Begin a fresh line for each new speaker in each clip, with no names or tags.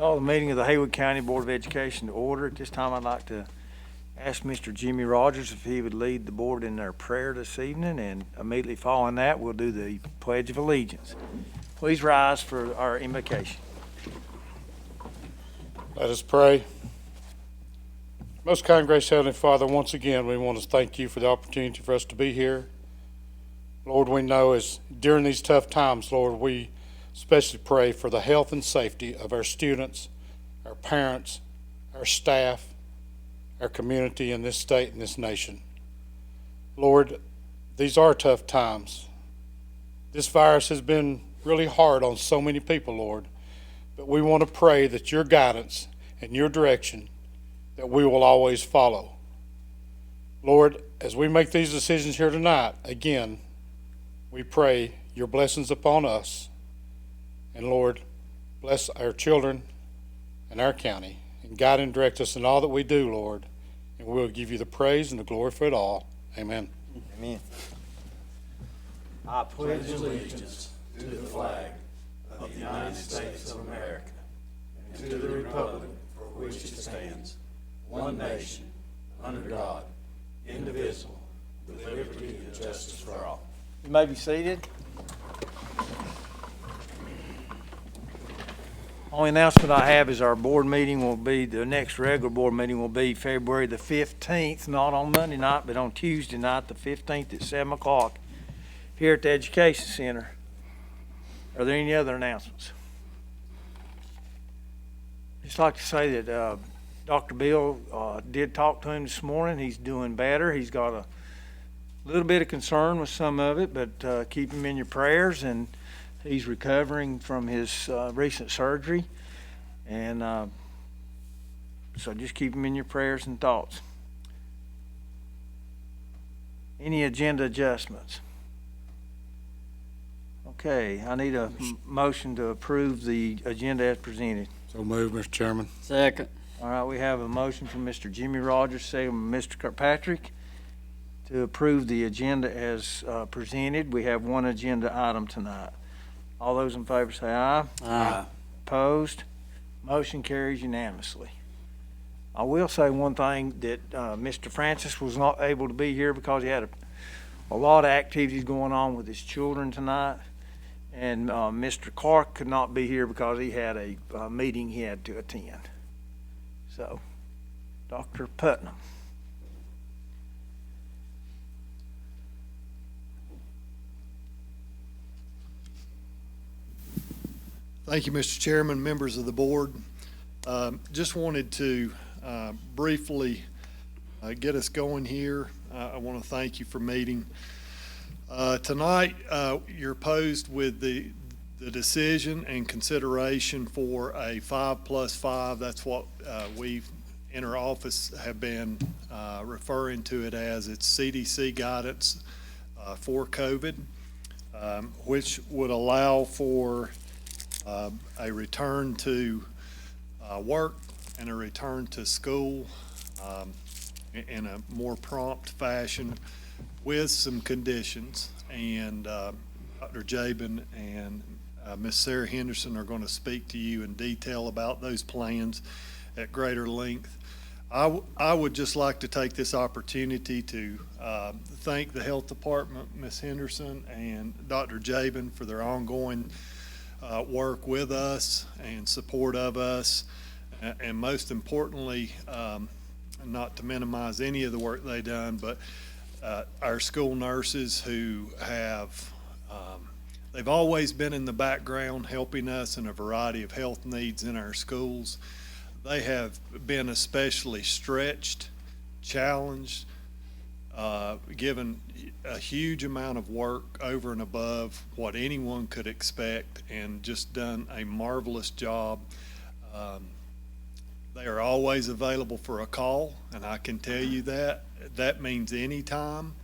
Call the meeting of the Haywood County Board of Education to order. At this time, I'd like to ask Mr. Jimmy Rogers if he would lead the board in their prayer this evening, and immediately following that, we'll do the Pledge of Allegiance. Please rise for our invocation.
Let us pray. Most kind, gracious Heavenly Father, once again, we want to thank you for the opportunity for us to be here. Lord, we know as during these tough times, Lord, we especially pray for the health and safety of our students, our parents, our staff, our community in this state and this nation. Lord, these are tough times. This virus has been really hard on so many people, Lord, but we want to pray that your guidance and your direction that we will always follow. Lord, as we make these decisions here tonight, again, we pray your blessings upon us. And Lord, bless our children and our county, and guide and direct us in all that we do, Lord. And we'll give you the praise and the glory for it all. Amen.
Amen. I pledge allegiance to the flag of the United States of America and to the republic for which it stands, one nation, under God, indivisible, with liberty and justice for all. You may be seated. Only announcement I have is our board meeting will be, the next regular board meeting will be February the 15th, not on Monday night, but on Tuesday night, the 15th at 7 o'clock here at the Education Center. Are there any other announcements? Just like to say that Dr. Bill did talk to him this morning. He's doing better. He's got a little bit of concern with some of it, but keep him in your prayers. And he's recovering from his recent surgery. And so just keep him in your prayers and thoughts. Any agenda adjustments? Okay, I need a motion to approve the agenda as presented.
So move, Mr. Chairman.
Second.
All right, we have a motion from Mr. Jimmy Rogers, second from Mr. Kirkpatrick, to approve the agenda as presented. We have one agenda item tonight. All those in favor say aye.
Aye.
Opposed? Motion carries unanimously. I will say one thing, that Mr. Francis was not able to be here because he had a lot of activities going on with his children tonight. And Mr. Clark could not be here because he had a meeting he had to attend. So, Dr. Putnam.
Thank you, Mr. Chairman, members of the board. Just wanted to briefly get us going here. I want to thank you for meeting. Tonight, you're posed with the decision and consideration for a 5+5. That's what we in our office have been referring to it as. It's CDC guidance for COVID, which would allow for a return to work and a return to school in a more prompt fashion with some conditions. And Dr. Jabin and Ms. Sarah Henderson are going to speak to you in detail about those plans at greater length. I would just like to take this opportunity to thank the Health Department, Ms. Henderson and Dr. Jabin, for their ongoing work with us and support of us, and most importantly, not to minimize any of the work they've done, but our school nurses who have, they've always been in the background helping us in a variety of health needs in our schools. They have been especially stretched, challenged, given a huge amount of work over and above what anyone could expect, and just done a marvelous job. They are always available for a call, and I can tell you that means anytime,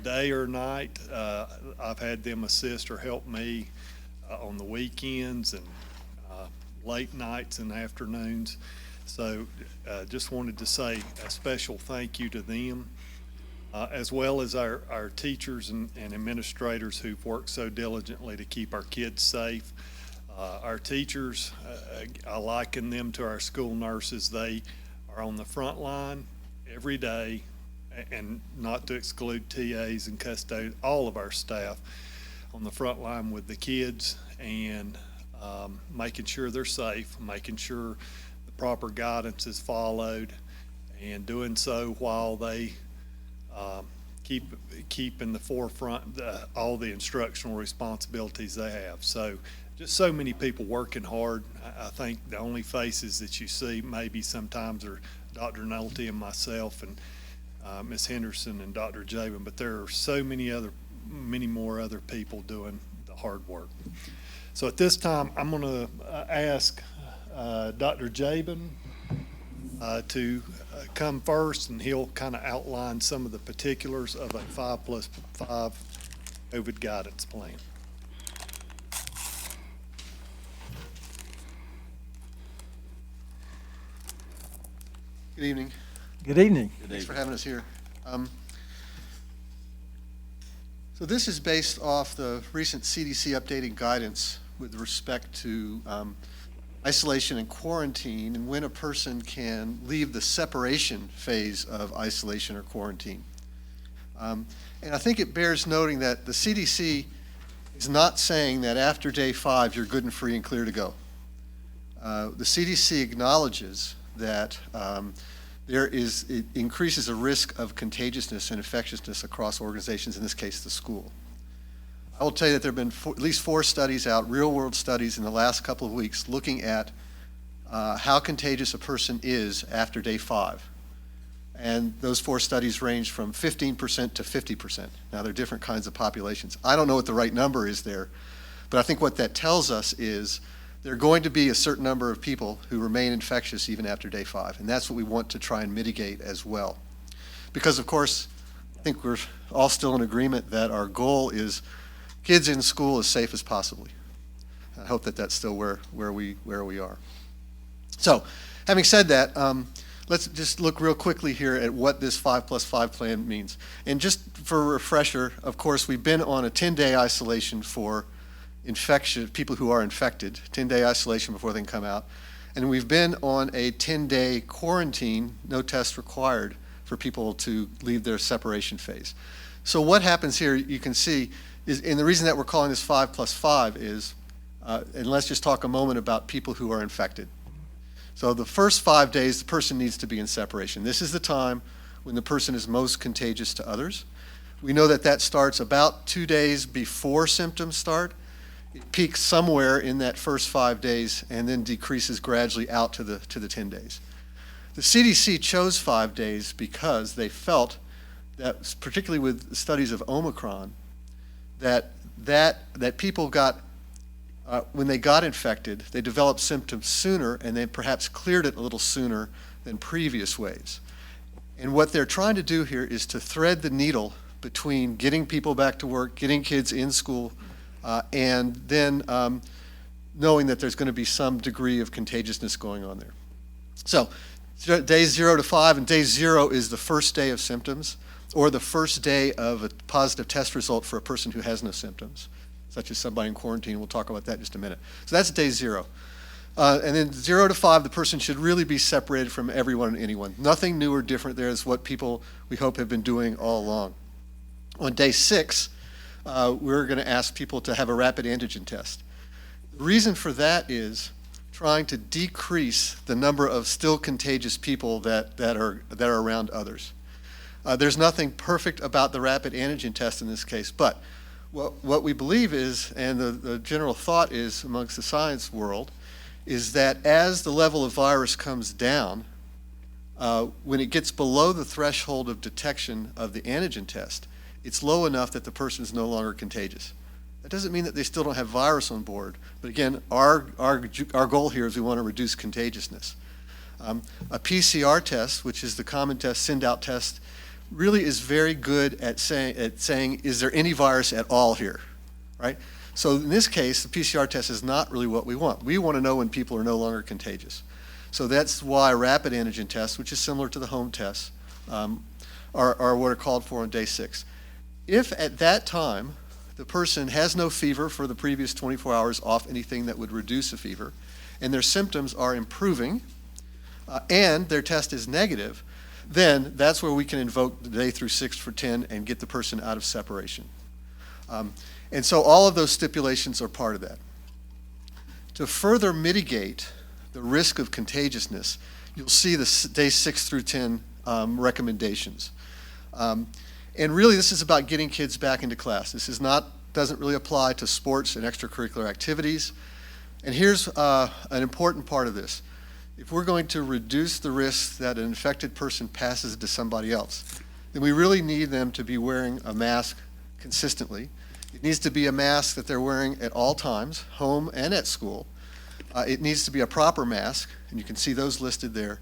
day or night. I've had them assist or help me on the weekends and late nights and afternoons. So just wanted to say a special thank you to them, as well as our teachers and administrators who've worked so diligently to keep our kids safe. Our teachers, I liken them to our school nurses. They are on the front line every day, and not to exclude TAs and custodians, all of our staff on the front line with the kids and making sure they're safe, making sure the proper guidance is followed, and doing so while they keep in the forefront all the instructional responsibilities they have. So just so many people working hard. I think the only faces that you see maybe sometimes are Dr. Nolte and myself and Ms. Henderson and Dr. Jabin, but there are so many more other people doing the hard work. So at this time, I'm going to ask Dr. Jabin to come first, and he'll kind of outline some of the particulars of a 5+5 COVID guidance plan.
Good evening.
Good evening.
Thanks for having us here. So this is based off the recent CDC updating guidance with respect to isolation and quarantine and when a person can leave the separation phase of isolation or quarantine. And I think it bears noting that the CDC is not saying that after day 5 you're good and free and clear to go. The CDC acknowledges that it increases a risk of contagiousness and infectiousness across organizations, in this case the school. I will tell you that there have been at least 4 studies out, real-world studies in the last couple of weeks looking at how contagious a person is after day 5. And those 4 studies range from 15% to 50%. Now, they're different kinds of populations. I don't know what the right number is there, but I think what that tells us is there are going to be a certain number of people who remain infectious even after day 5, and that's what we want to try and mitigate as well. Because, of course, I think we're all still in agreement that our goal is kids in school as safe as possibly. I hope that that's still where we are. So, having said that, let's just look real quickly here at what this 5+5 plan means. And just for a refresher, of course, we've been on a 10-day isolation for people who are infected, 10-day isolation before they can come out. And we've been on a 10-day quarantine, no test required, for people to leave their separation phase. So what happens here, you can see, is, and the reason that we're calling this 5+5 is, and let's just talk a moment about people who are infected. So the first 5 days, the person needs to be in separation. This is the time when the person is most contagious to others. We know that that starts about 2 days before symptoms start. It peaks somewhere in that first 5 days and then decreases gradually out to the 10 days. The CDC chose 5 days because they felt that, particularly with studies of Omicron, that people got, when they got infected, they developed symptoms sooner and they perhaps cleared it a little sooner than previous waves. And what they're trying to do here is to thread the needle between getting people back to work, getting kids in school, and then knowing that there's going to be some degree of contagiousness going on there. So days 0 to 5, and day 0 is the first day of symptoms, or the first day of a positive test result for a person who has no symptoms, such as somebody in quarantine. We'll talk about that in just a minute. So that's day 0. And then 0 to 5, the person should really be separated from everyone and anyone. Nothing new or different there is what people, we hope, have been doing all along. On day 6, we're going to ask people to have a rapid antigen test. The reason for that is trying to decrease the number of still contagious people that are around others. There's nothing perfect about the rapid antigen test in this case, but what we believe is, and the general thought is amongst the science world, is that as the level of virus comes down, when it gets below the threshold of detection of the antigen test, it's low enough that the person is no longer contagious. That doesn't mean that they still don't have virus on board, but again, our goal here is we want to reduce contagiousness. A PCR test, which is the common test, send-out test, really is very good at saying, is there any virus at all here, right? So in this case, the PCR test is not really what we want. We want to know when people are no longer contagious. So that's why rapid antigen tests, which is similar to the home tests, are what are called for on day 6. If at that time the person has no fever for the previous 24 hours off anything that would reduce a fever, and their symptoms are improving, and their test is negative, then that's where we can invoke the day through 6 for 10 and get the person out of separation. And so all of those stipulations are part of that. To further mitigate the risk of contagiousness, you'll see the day 6 through 10 recommendations. And really, this is about getting kids back into class. This doesn't really apply to sports and extracurricular activities. And here's an important part of this. If we're going to reduce the risk that an infected person passes it to somebody else, then we really need them to be wearing a mask consistently. It needs to be a mask that they're wearing at all times, home and at school. It needs to be a proper mask, and you can see those listed there.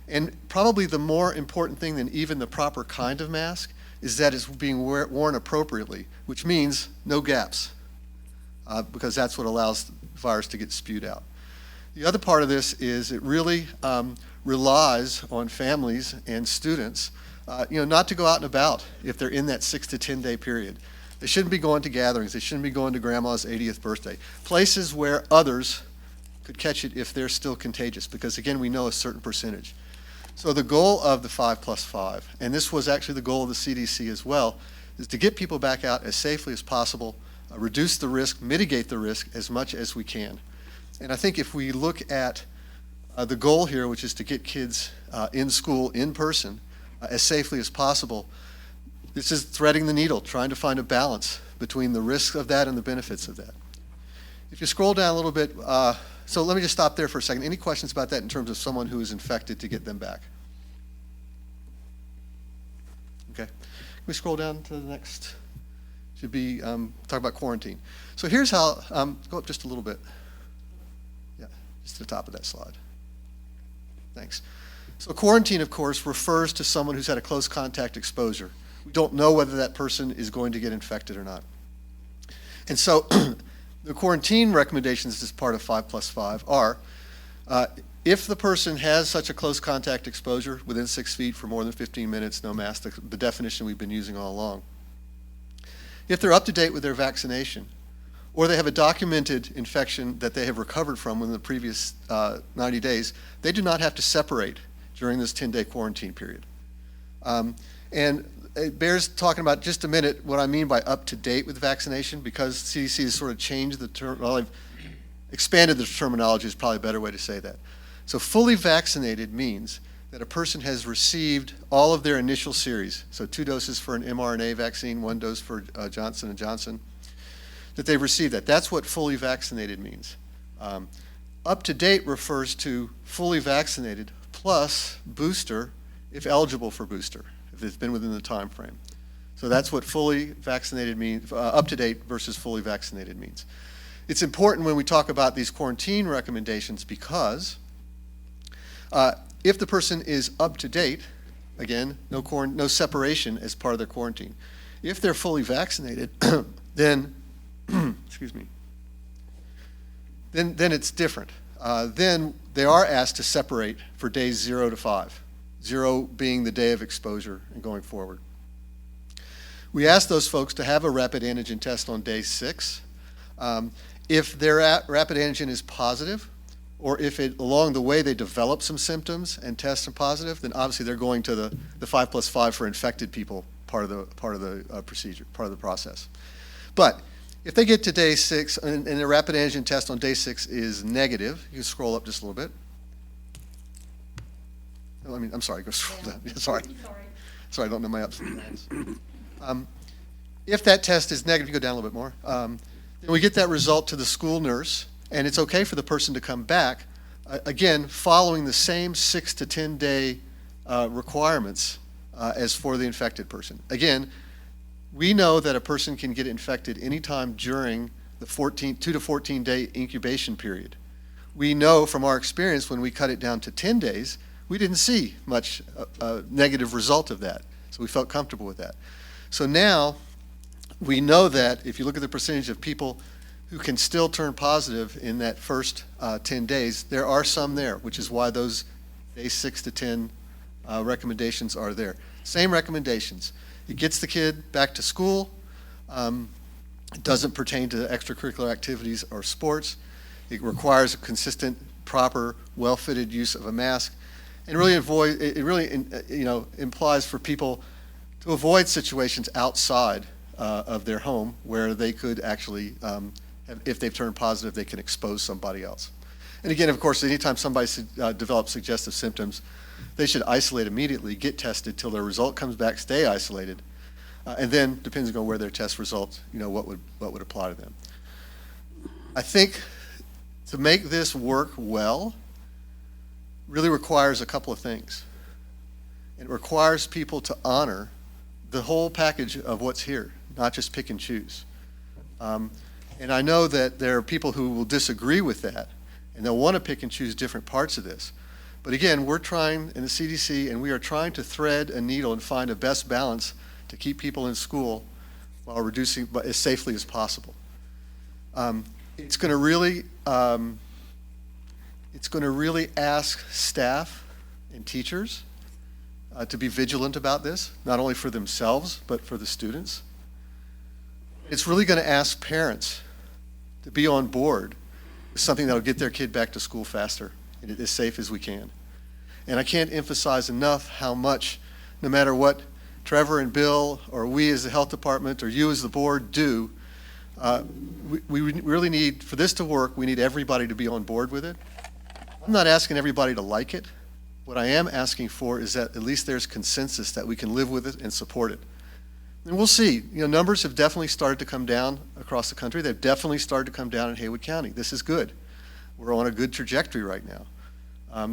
And probably the more important thing than even the proper kind of mask is that it's being worn appropriately, which means no gaps, because that's what allows the virus to get spewed out. The other part of this is it really relies on families and students, not to go out and about if they're in that 6 to 10 day period. They shouldn't be going to gatherings. They shouldn't be going to grandma's 80th birthday. Places where others could catch it if they're still contagious, because again, we know a certain percentage. So the goal of the 5+5, and this was actually the goal of the CDC as well, is to get people back out as safely as possible, reduce the risk, mitigate the risk as much as we can. And I think if we look at the goal here, which is to get kids in school in person as safely as possible, this is threading the needle, trying to find a balance between the risks of that and the benefits of that. If you scroll down a little bit, so let me just stop there for a second. Any questions about that in terms of someone who is infected to get them back? Okay. Can we scroll down to the next? Should be talk about quarantine. So here's how, go up just a little bit. Yeah, just to the top of that slide. Thanks. So quarantine, of course, refers to someone who's had a close contact exposure. We don't know whether that person is going to get infected or not. And so the quarantine recommendations as part of 5+5 are, if the person has such a close contact exposure within 6 feet for more than 15 minutes, no mask, the definition we've been using all along. If they're up to date with their vaccination, or they have a documented infection that they have recovered from within the previous 90 days, they do not have to separate during this 10-day quarantine period. And it bears talking about just a minute what I mean by up to date with vaccination, because CDC has sort of changed the term, well, I've expanded the terminology is probably a better way to say that. So fully vaccinated means that a person has received all of their initial series, so 2 doses for an mRNA vaccine, 1 dose for Johnson & Johnson, that they've received that. That's what fully vaccinated means. Up to date refers to fully vaccinated plus booster if eligible for booster, if it's been within the time frame. So that's what fully vaccinated means, up to date versus fully vaccinated means. It's important when we talk about these quarantine recommendations because if the person is up to date, again, no separation as part of their quarantine. If they're fully vaccinated, then, excuse me, then it's different. Then they are asked to separate for days 0 to 5, 0 being the day of exposure and going forward. We ask those folks to have a rapid antigen test on day 6. If their rapid antigen is positive, or if along the way they develop some symptoms and test them positive, then obviously they're going to the 5+5 for infected people part of the procedure, part of the process. But if they get to day 6 and their rapid antigen test on day 6 is negative, you can scroll up just a little bit. I'm sorry, go scroll down. Sorry. Sorry, I don't know my ups and downs. If that test is negative, you go down a little bit more. Then we get that result to the school nurse, and it's okay for the person to come back, again, following the same 6 to 10 day requirements as for the infected person. Again, we know that a person can get infected anytime during the 2 to 14 day incubation period. We know from our experience when we cut it down to 10 days, we didn't see much negative result of that. So we felt comfortable with that. So now we know that if you look at the percentage of people who can still turn positive in that first 10 days, there are some there, which is why those day 6 to 10 recommendations are there. Same recommendations. It gets the kid back to school. It doesn't pertain to extracurricular activities or sports. It requires a consistent, proper, well-fitted use of a mask, and really implies for people to avoid situations outside of their home where they could actually, if they've turned positive, they can expose somebody else. And again, of course, anytime somebody develops suggestive symptoms, they should isolate immediately, get tested till their result comes back, stay isolated, and then, depending on where their test results, what would apply to them. I think to make this work well really requires a couple of things. It requires people to honor the whole package of what's here, not just pick and choose. And I know that there are people who will disagree with that, and they'll want to pick and choose different parts of this. But again, we're trying in the CDC, and we are trying to thread a needle and find a best balance to keep people in school while reducing as safely as possible. It's going to really ask staff and teachers to be vigilant about this, not only for themselves, but for the students. It's really going to ask parents to be on board with something that will get their kid back to school faster and as safe as we can. And I can't emphasize enough how much, no matter what Trevor and Bill, or we as the health department, or you as the board do, we really need, for this to work, we need everybody to be on board with it. I'm not asking everybody to like it. What I am asking for is that at least there's consensus that we can live with it and support it. And we'll see. Numbers have definitely started to come down across the country. They've definitely started to come down in Haywood County. This is good. We're on a good trajectory right now.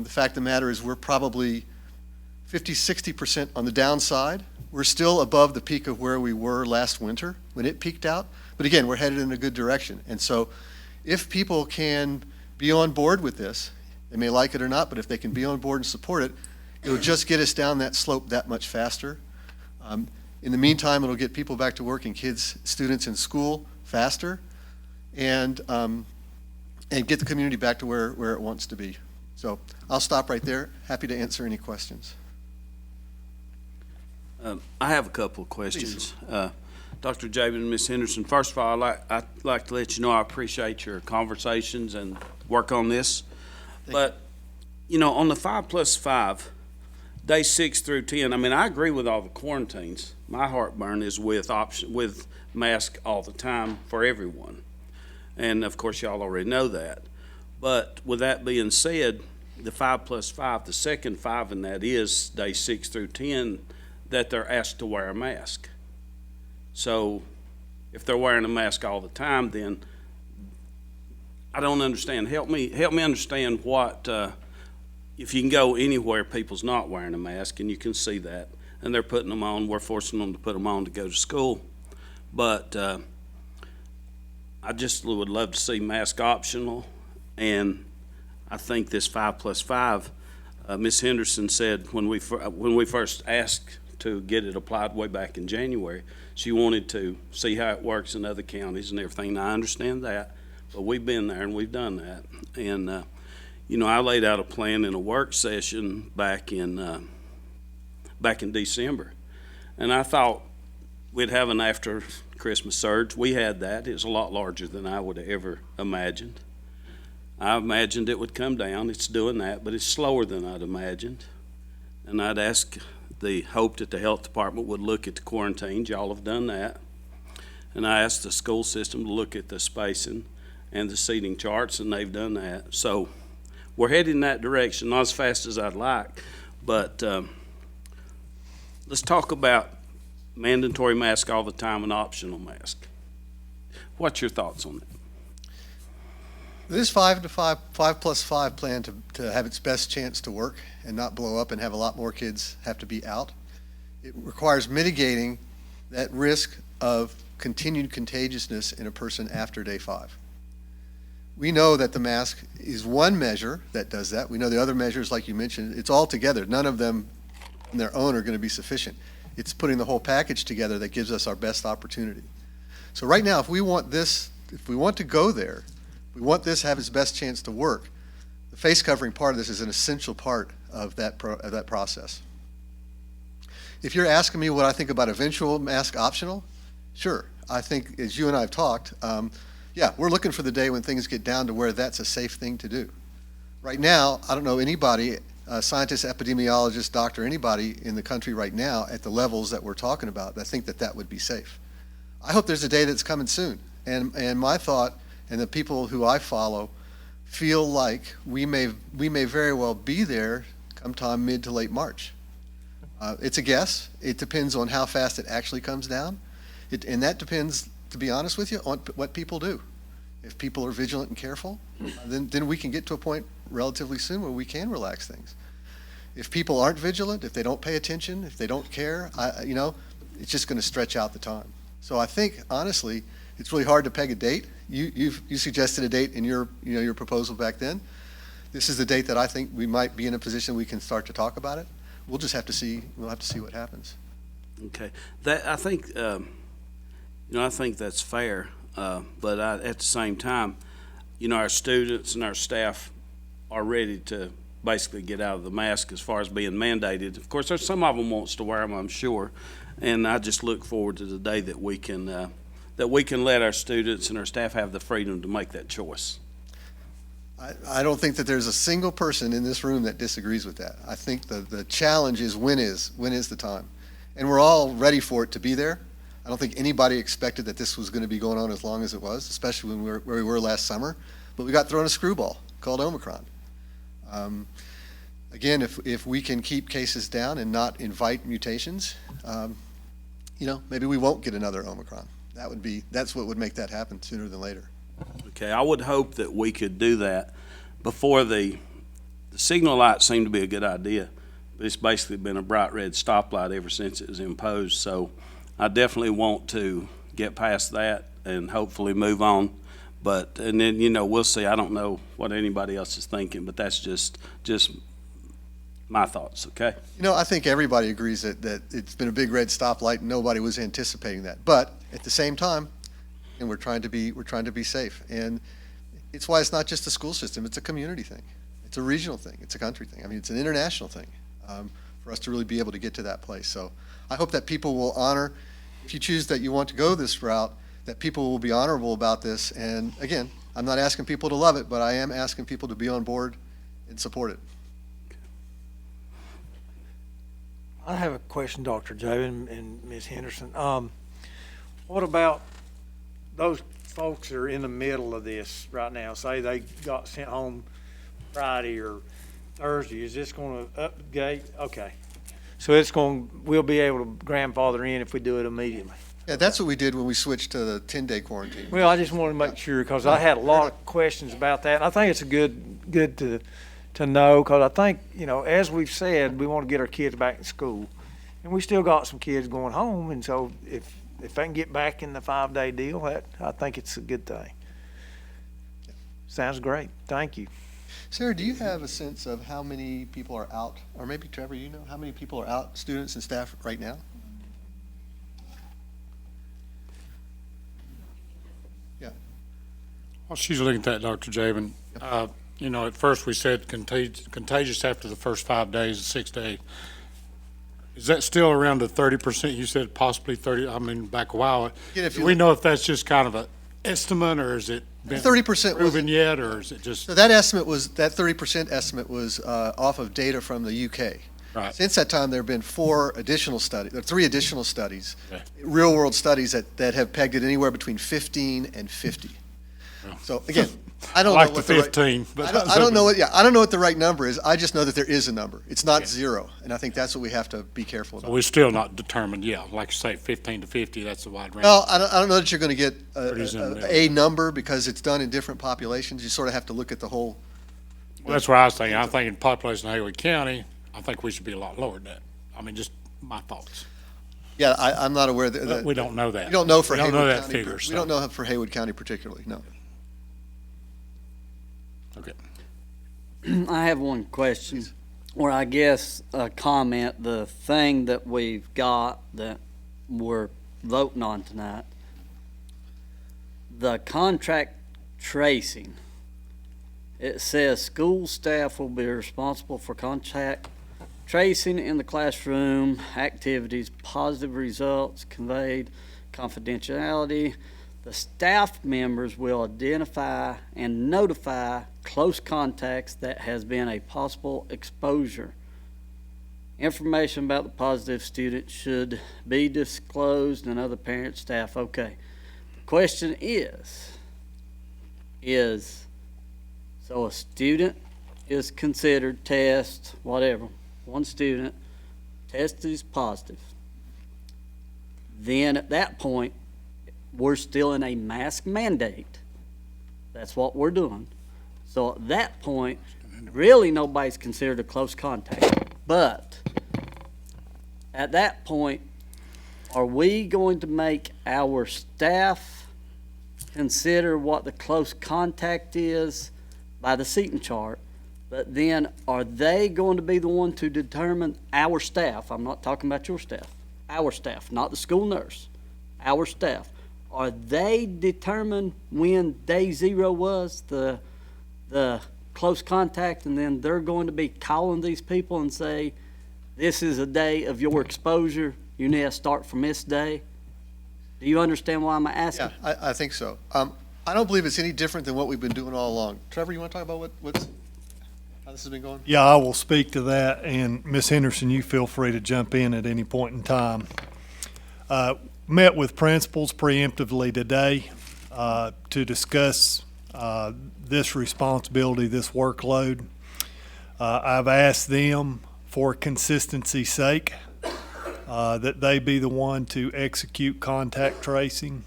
The fact of the matter is we're probably 50–60% on the downside. We're still above the peak of where we were last winter when it peaked out. But again, we're headed in a good direction. And so if people can be on board with this, they may like it or not, but if they can be on board and support it, it'll just get us down that slope that much faster. In the meantime, it'll get people back to work and students in school faster, and get the community back to where it wants to be. So I'll stop right there. Happy to answer any questions.
I have a couple of questions. Dr. Jabin and Ms. Henderson, first of all, I'd like to let you know I appreciate your conversations and work on this. But, on the 5+5, days 6 through 10, I agree with all the quarantines. My heartburn is with mask all the time for everyone. And, of course, y'all already know that. But with that being said, the 5+5, the second 5 in that is days 6 through 10, that they're asked to wear a mask. So if they're wearing a mask all the time, then I don't understand. Help me understand what, if you can go anywhere, people's not wearing a mask, and you can see that, and they're putting them on, we're forcing them to put them on to go to school. But I just would love to see mask optional, and I think this 5+5, Ms. Henderson said when we first asked to get it applied way back in January, she wanted to see how it works in other counties and everything. And I understand that, but we've been there and we've done that. And I laid out a plan in a work session back in December, and I thought we'd have an after Christmas surge. We had that. It was a lot larger than I would have ever imagined. I imagined it would come down. It's doing that, but it's slower than I'd imagined. And I'd hope that the health department would look at the quarantines. Y'all have done that. And I asked the school system to look at the spacing and the seating charts, and they've done that. So we're heading in that direction, not as fast as I'd like, but let's talk about mandatory mask all the time and optional mask. What's your thoughts on that?
This 5+5 plan to have its best chance to work and not blow up and have a lot more kids have to be out, it requires mitigating that risk of continued contagiousness in a person after day 5. We know that the mask is one measure that does that. We know the other measures, like you mentioned, it's all together. None of them on their own are going to be sufficient. It's putting the whole package together that gives us our best opportunity. So right now, if we want to go there, we want this to have its best chance to work, the face covering part of this is an essential part of that process. If you're asking me what I think about eventual mask optional, sure. I think, as you and I have talked, yeah, we're looking for the day when things get down to where that's a safe thing to do. Right now, I don't know anybody, scientist, epidemiologist, doctor, anybody in the country right now at the levels that we're talking about that think that that would be safe. I hope there's a day that's coming soon. And my thought, and the people who I follow, feel like we may very well be there come time mid to late March. It's a guess. It depends on how fast it actually comes down. And that depends, to be honest with you, on what people do. If people are vigilant and careful, then we can get to a point relatively soon where we can relax things. If people aren't vigilant, if they don't pay attention, if they don't care, it's just going to stretch out the time. So I think, honestly, it's really hard to peg a date. You suggested a date in your proposal back then. This is the date that I think we might be in a position we can start to talk about it. We'll just have to see. We'll have to see what happens.
Okay, that I think I think that's fair. But at the same time, our students and our staff are ready to basically get out of the mask as far as being mandated. Of course, there's some of them wants to wear them, I'm sure, and I just look forward to the day that we can let our students and our staff have the freedom to make that choice.
I don't think that there's a single person in this room that disagrees with that. I think the challenge is when is the time, and we're all ready for it to be there. I don't think anybody expected that this was going to be going on as long as it was, especially when where we were last summer. But we got thrown a screwball called Omicron. Again, if we can keep cases down and not invite mutations, maybe we won't get another Omicron. That's what would make that happen sooner than later.
Okay, I would hope that we could do that before the signal light seemed to be a good idea, but it's basically been a bright red stoplight ever since it was imposed. So I definitely want to get past that and hopefully move on. And then, we'll see. I don't know what anybody else is thinking, but that's just my thoughts, okay?
I think everybody agrees that it's been a big red stoplight and nobody was anticipating that. But at the same time, and we're trying to be safe. And it's why it's not just a school system, it's a community thing. It's a regional thing, it's a country thing. I mean, it's an international thing for us to really be able to get to that place. So I hope that people will honor, if you choose that you want to go this route, that people will be honorable about this. And again, I'm not asking people to love it, but I am asking people to be on board and support it.
I have a question, Dr. Jabin and Ms. Henderson. What about those folks that are in the middle of this right now? Say they got sent home Friday or Thursday. Is this going to upgate? Okay. So we'll be able to grandfather in if we do it immediately.
Yeah, that's what we did when we switched to the 10-day quarantine.
Well, I just wanted to make sure because I had a lot of questions about that. And I think it's good to know because I think, as we've said, we want to get our kids back in school. And we still got some kids going home. And so if I can get back in the 5-day deal, I think it's a good thing. Sounds great. Thank you.
Sarah, do you have a sense of how many people are out, or maybe Trevor, how many people are out, students and staff right now? Yeah.
While she's looking at that, Dr. Jabin, at first we said contagious after the first 5 days, 6 days. Is that still around the 30%? You said possibly 30, back a while. Do we know if that's just kind of an estimate, or is it been
30%
proven yet, or is it just?
So that 30% estimate was off of data from the UK.
Right.
Since that time, there have been 3 additional studies,
Okay.
real-world studies that have pegged it anywhere between 15 and 50.
Yeah.
So again, I don't
like
know what
the 15, but
I don't know what the right number is. I just know that there is a number. It's not zero, and I think that's what we have to be careful about.
We're still not determined. Yeah, like you say, 15 to 50. That's a wide range.
Well, I don't know that you're going to get
Pretty soon, yeah.
a number because it's done in different populations. You sort of have to look at the whole.
Well, that's what I was thinking. I'm thinking population of Haywood County. I think we should be a lot lower than that. Just my thoughts.
Yeah, I'm not aware that
We don't know that.
we don't know for
We don't
Haywood
know that
County.
figure.
We don't know for Haywood County particularly. No.
Okay.
I have one question, or I guess a comment. The thing that we've got that we're voting on tonight, the contract tracing. It says school staff will be responsible for contact tracing in the classroom activities, positive results conveyed, confidentiality. The staff members will identify and notify close contacts that has been a possible exposure. Information about the positive student should be disclosed and other parent staff. Okay. The question is, so a student is considered test, whatever, one student, test is positive. Then at that point, we're still in a mask mandate. That's what we're doing. So at that point, really nobody's considered a close contact. But at that point, are we going to make our staff consider what the close contact is by the seating chart? But then are they going to be the one to determine, our staff, I'm not talking about your staff, our staff, not the school nurse, our staff, are they determine when day zero was the close contact, and then they're going to be calling these people and say, this is a day of your exposure, you need to start from this day? Do you understand why I'm asking?
Yeah, I think so. I don't believe it's any different than what we've been doing all along. Trevor, you want to talk about how this has been going?
Yeah, I will speak to that, and Ms. Henderson, you feel free to jump in at any point in time. Met with principals preemptively today to discuss this responsibility, this workload. I've asked them, for consistency's sake, that they be the one to execute contact tracing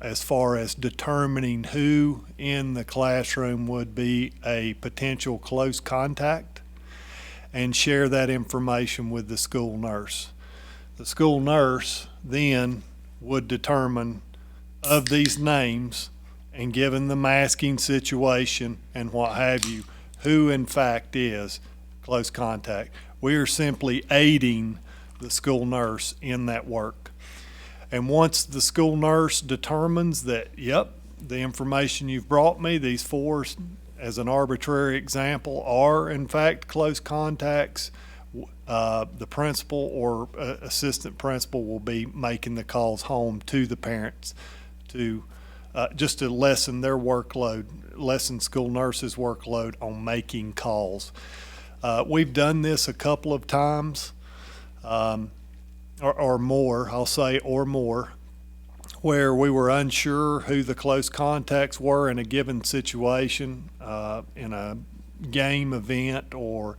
as far as determining who in the classroom would be a potential close contact, and share that information with the school nurse. The school nurse then would determine, of these names, and given the masking situation and what have you, who in fact is close contact. We are simply aiding the school nurse in that work. And once the school nurse determines that, yep, the information you've brought me, these four, as an arbitrary example, are in fact close contacts, the principal or assistant principal will be making the calls home to the parents to just to lessen their workload, lessen school nurses' workload on making calls. We've done this a couple of times, or more, I'll say, or more, where we were unsure who the close contacts were in a given situation, in a game event or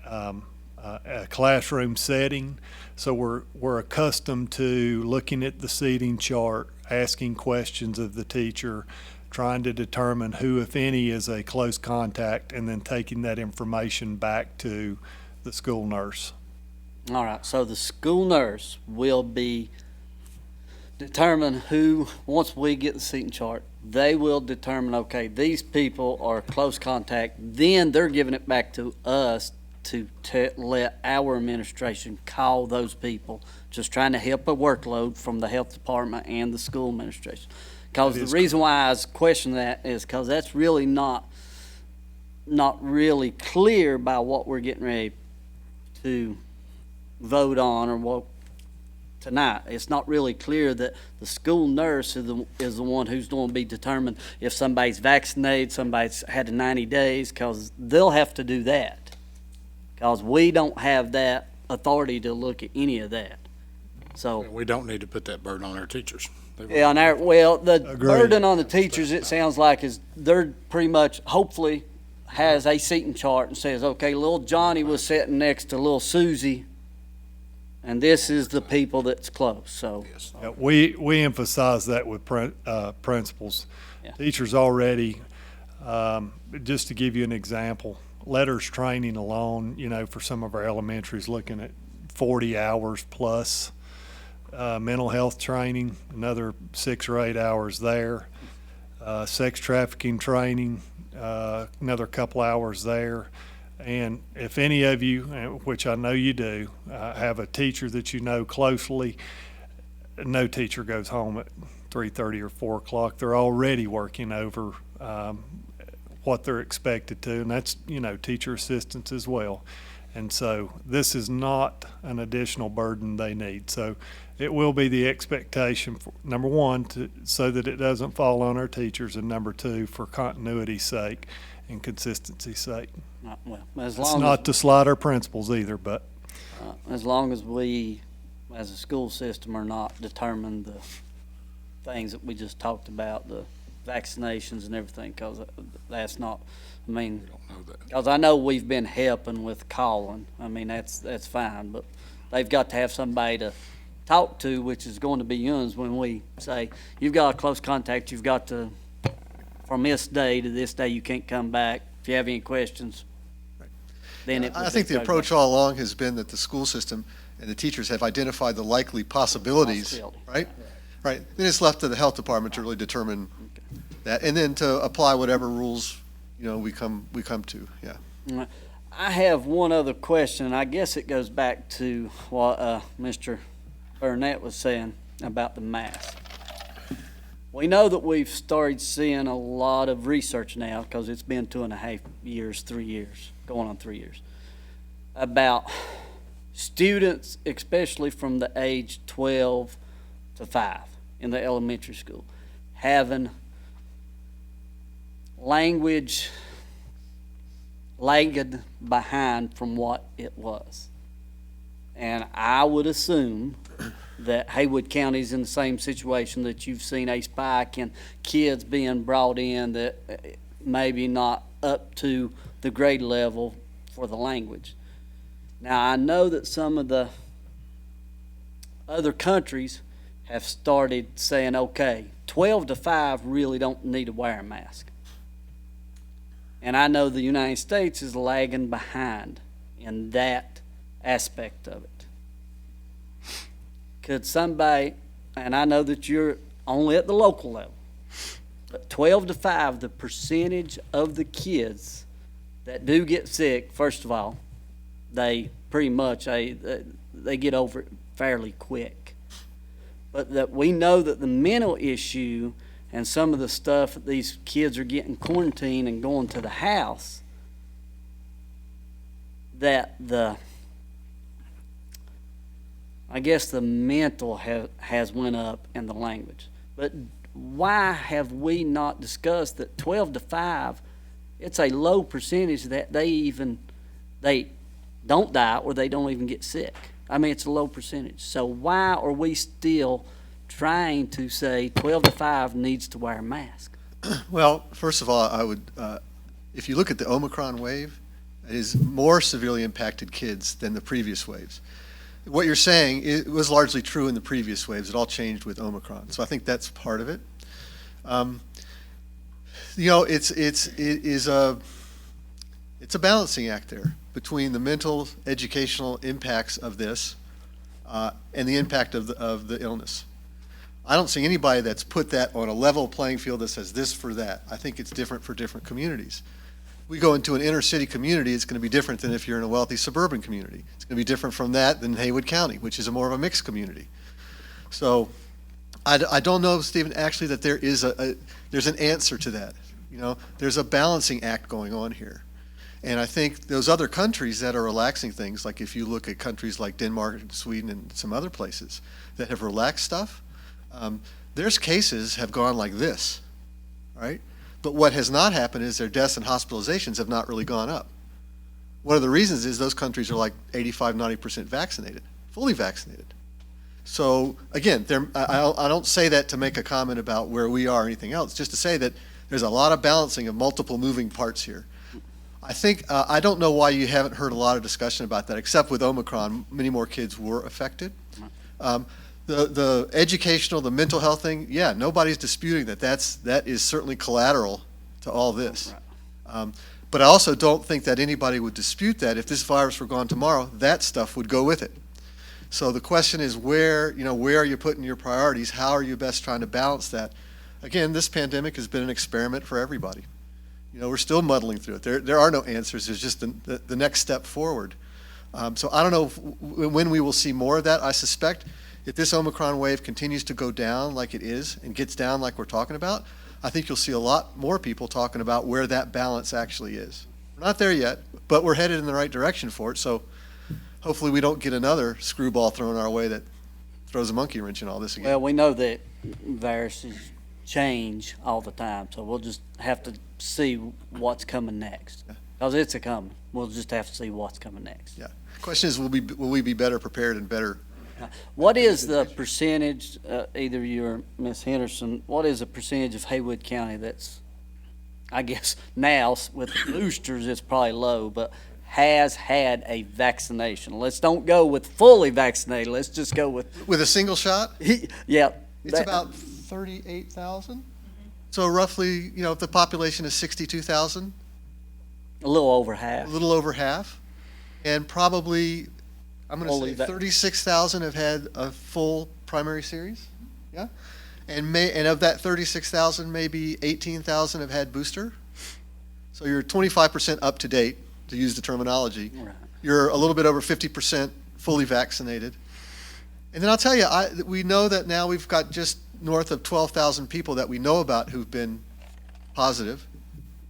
a classroom setting. So we're accustomed to looking at the seating chart, asking questions of the teacher, trying to determine who, if any, is a close contact, and then taking that information back to the school nurse.
All right, so the school nurse will be determine who, once we get the seating chart, they will determine, okay, these people are close contact, then they're giving it back to us to let our administration call those people, just trying to help a workload from the health department and the school administration. Because the reason why I was questioning that is because that's really not really clear by what we're getting ready to vote on or what tonight. It's not really clear that the school nurse is the one who's going to be determined if somebody's vaccinated, somebody's had the 90 days, because they'll have to do that. Because we don't have that authority to look at any of that. So.
We don't need to put that burden on our teachers.
Yeah, and the
Agreed.
burden on the teachers, it sounds like, is they're pretty much, hopefully, has a seating chart and says, okay, little Johnny was sitting next to little Susie, and this is the people that's close, so.
Yeah, we emphasize that with principals.
Yeah.
Teachers already, just to give you an example, letters training alone, for some of our elementaries, looking at 40 hours plus. Mental health training, another 6 or 8 hours there. Sex trafficking training, another couple hours there. And if any of you, which I know you do, have a teacher that you know closely, no teacher goes home at 3:30 or 4 o'clock. They're already working over what they're expected to, and that's, teacher assistants as well. And so this is not an additional burden they need. So it will be the expectation for, number one, so that it doesn't fall on our teachers, and number two, for continuity's sake and consistency's sake.
Well, as
It's
long
not to slide our principles either, but
as long as we, as a school system, are not determined the things that we just talked about, the vaccinations and everything, because that's not, I mean, because I know we've been helping with calling. I mean, that's fine, but they've got to have somebody to talk to, which is going to be yours when we say, you've got a close contact, you've got to, from this day to this day, you can't come back. If you have any questions, then it would
I think
be
the approach all along has been that the school system and the teachers have identified the likely possibilities,
Possibility.
right? Right. Then it's left to the health department to really determine that, and then to apply whatever rules, we come to, yeah.
I have one other question, and I guess it goes back to what Mr. Burnett was saying about the mask. We know that we've started seeing a lot of research now, because it's been 2.5 years, 3 years, going on 3 years, about students, especially from the age 12 to 5 in the elementary school, having language lagging behind from what it was. And I would assume that Haywood County is in the same situation, that you've seen a spike in kids being brought in that maybe not up to the grade level for the language. Now, I know that some of the other countries have started saying, okay, 12 to 5 really don't need to wear a mask. And I know the United States is lagging behind in that aspect of it. Could somebody, and I know that you're only at the local level, but 12 to 5, the percentage of the kids that do get sick, first of all, they pretty much, they get over it fairly quick. But that we know that the mental issue and some of the stuff that these kids are getting quarantined and going to the house, that I guess the mental has went up in the language. But why have we not discussed that 12 to 5, it's a low percentage that they don't die or they don't even get sick. I mean, it's a low percentage. So why are we still trying to say 12 to 5 needs to wear a mask?
Well, first of all, I would, if you look at the Omicron wave, it has more severely impacted kids than the previous waves. What you're saying, it was largely true in the previous waves. It all changed with Omicron. So I think that's part of it. It's a balancing act there between the mental, educational impacts of this and the impact of the illness. I don't see anybody that's put that on a level playing field that says this for that. I think it's different for different communities. We go into an inner city community, it's going to be different than if you're in a wealthy suburban community. It's going to be different from that than Haywood County, which is more of a mixed community. So I don't know, Stephen, actually that there's an answer to that. There's a balancing act going on here. And I think those other countries that are relaxing things, like if you look at countries like Denmark and Sweden and some other places that have relaxed stuff, their cases have gone like this, right? But what has not happened is their deaths and hospitalizations have not really gone up. One of the reasons is those countries are like 85, 90% vaccinated, fully vaccinated. So again, I don't say that to make a comment about where we are or anything else, just to say that there's a lot of balancing of multiple moving parts here. I think, I don't know why you haven't heard a lot of discussion about that, except with Omicron, many more kids were affected. The educational, the mental health thing, yeah, nobody's disputing that. That is certainly collateral to all this. But I also don't think that anybody would dispute that if this virus were gone tomorrow, that stuff would go with it. So the question is where are you putting your priorities? How are you best trying to balance that? Again, this pandemic has been an experiment for everybody. We're still muddling through it. There are no answers. There's just the next step forward. So I don't know when we will see more of that. I suspect if this Omicron wave continues to go down like it is and gets down like we're talking about, I think you'll see a lot more people talking about where that balance actually is. We're not there yet, but we're headed in the right direction for it, so hopefully we don't get another screwball thrown our way that throws a monkey wrench in all this again.
Well, we know that viruses change all the time, so we'll just have to see what's coming next. Because it's a coming. We'll just have to see what's coming next.
Yeah. Question is, will we be better prepared and better?
What is the percentage, either you or Ms. Henderson, what is the percentage of Haywood County that's, I guess now with the boosters, it's probably low, but has had a vaccination? Let's don't go with fully vaccinated. Let's just go with,
With a single shot,
yeah.
it's
that-
about 38,000. So roughly, if the population is 62,000,
A little over
a
half.
little over half, and probably, I'm going
Fully
to say 36,000 have had a full primary series, yeah? And of that 36,000, maybe 18,000 have had booster. So you're 25% up to date, to use the terminology.
Right.
You're a little bit over 50% fully vaccinated. And then I'll tell you, we know that now we've got just north of 12,000 people that we know about who've been positive